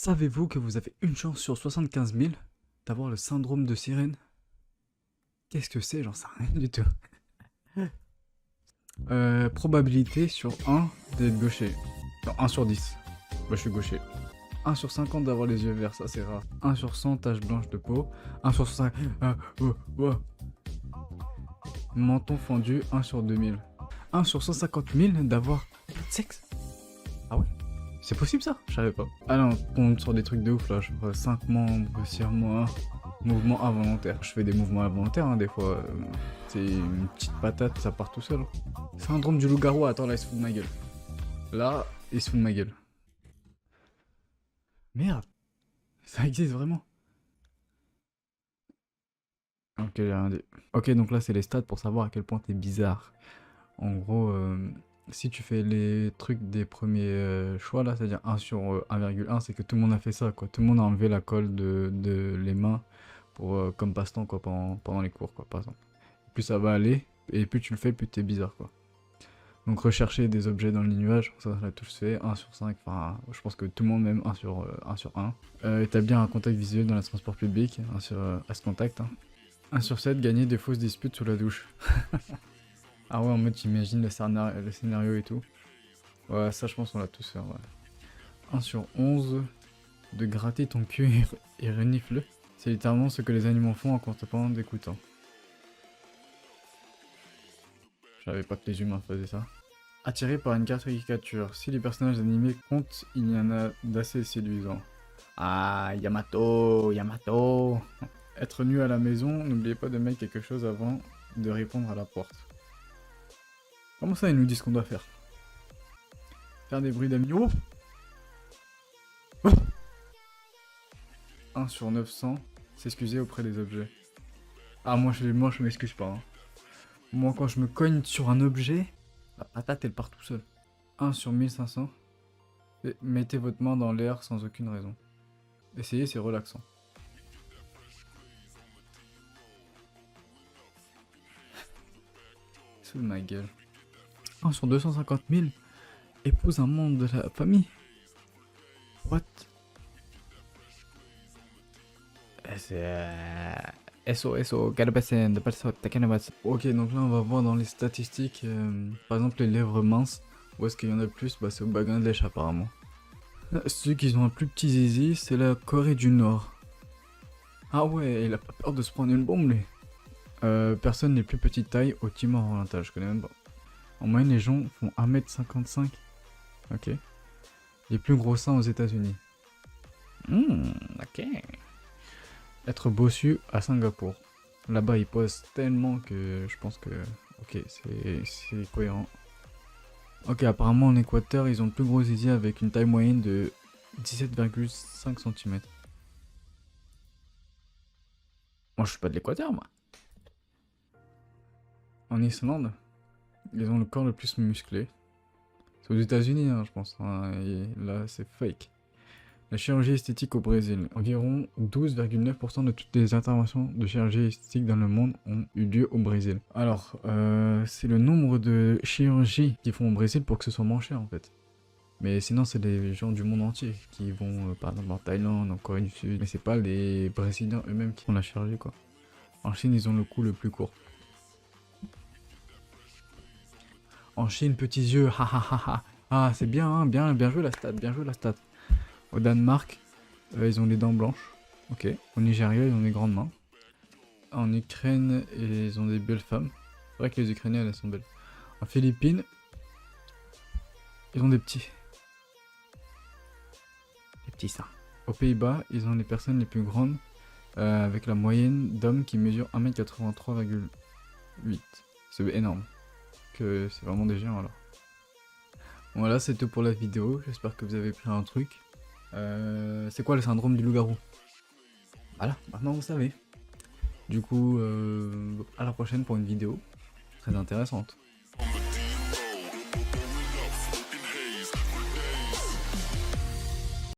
Savez-vous que vous avez une chance sur 75 000 d'avoir le syndrome de sirène? Qu'est-ce que c'est? J'en sais rien du tout. Probabilité sur 1 d'être gaucher. Non, 1 sur 10. Bah, je suis gaucher. 1 sur 50 d'avoir les yeux verts, ça c'est rare. 1 sur 100 taches blanches de peau. 1 sur 105. Menton fendu, 1 sur 2000. 1 sur 150 000 d'avoir pas de sexe. Ah ouais? C'est possible ça? Je savais pas. Ah non, on tombe sur des trucs de ouf là. Genre 5 membres, serre-moi. Mouvement involontaire. Je fais des mouvements involontaires hein, des fois. C'est une petite patate, ça part tout seul. Syndrome du loup-garou. Attends, là il se fout de ma gueule. Là, il se fout de ma gueule. Merde. Ça existe vraiment. Ok, j'ai rien dit. Ok, donc là c'est les stats pour savoir à quel point t'es bizarre. En gros, si tu fais les trucs des premiers choix là, c'est-à-dire 1 sur 1,1, c'est que tout le monde a fait ça quoi. Tout le monde a enlevé la colle de les mains pour comme passe-temps quoi pendant les cours quoi par exemple. Plus ça va aller et plus tu le fais, plus t'es bizarre quoi. Donc rechercher des objets dans les nuages, ça l'a tous fait, 1 sur 5, enfin je pense que tout le monde même 1 sur 1. Établir un contact visuel dans le transport public, 1 sur As Contact. Hein. 1 sur 7, gagner des fausses disputes sous la douche. Ah ouais, en mode j'imagine le scénario et tout. Ouais, ça je pense qu'on l'a tous fait, ouais. 1 sur 11, de gratter ton cul et renifle. C'est littéralement ce que les animaux font en contemporain d'écoutant. Je savais pas que les humains faisaient ça. Attiré par une caricature. Si les personnages animés comptent, il y en a d'assez séduisants. Ah, Yamato, Yamato. Être nu à la maison, n'oubliez pas de mettre quelque chose avant de répondre à la porte. Comment ça, ils nous disent ce qu'on doit faire? Faire des bruits d'amis. Oh, 1 sur 900, s'excuser auprès des objets. Ah, moi je m'excuse pas. Hein. Moi, quand je me cogne sur un objet, la patate elle part tout seul. 1 sur 1500, mettez votre main dans l'air sans aucune raison. Essayez, c'est relaxant. Sous ma gueule. 1 sur 250 000, épouse un membre de la famille. What? SO, Ok, donc là on va voir dans les statistiques, par exemple les lèvres minces, où est-ce qu'il y en a le plus? Bah c'est au Bangladesh apparemment. Ceux qui ont un plus petit zizi, c'est la Corée du Nord. Ah ouais, il a pas peur de se prendre une bombe lui. Personne n'est plus petite taille au Timor oriental, je connais même pas. En moyenne les gens font 1m55. Ok. Les plus gros seins aux États-Unis. Ok. Être bossu à Singapour. Là-bas, ils posent tellement que je pense que... Ok, c'est cohérent. Ok, apparemment en Équateur, ils ont le plus gros zizi avec une taille moyenne de 17,5 cm. Moi, je suis pas de l'Équateur, moi. En Islande, ils ont le corps le plus musclé. C'est aux États-Unis, hein, je pense. Hein, et là, c'est fake. La chirurgie esthétique au Brésil. Environ 12,9% de toutes les interventions de chirurgie esthétique dans le monde ont eu lieu au Brésil. Alors, c'est le nombre de chirurgies qu'ils font au Brésil pour que ce soit moins cher en fait. Mais sinon, c'est les gens du monde entier qui vont, par exemple, en Thaïlande, en Corée du Sud. Mais c'est pas les Brésiliens eux-mêmes qui font la chirurgie quoi. En Chine, ils ont le cou le plus court. En Chine, petits yeux, ha ha ha ha. Ah, c'est bien, hein, bien joué la stat, bien joué la stat. Au Danemark, ils ont les dents blanches. Ok. Au Nigeria, ils ont des grandes mains. En Ukraine, ils ont des belles femmes. C'est vrai que les Ukrainiennes, elles sont belles. En Philippines, ils ont des petits. Des petits seins. Aux Pays-Bas, ils ont les personnes les plus grandes, avec la moyenne d'hommes qui mesurent 1m83,8. C'est énorme. Que c'est vraiment des géants alors. Voilà, c'est tout pour la vidéo. J'espère que vous avez pris un truc. C'est quoi le syndrome du loup-garou? Voilà, maintenant vous savez. Du coup, à la prochaine pour une vidéo très intéressante.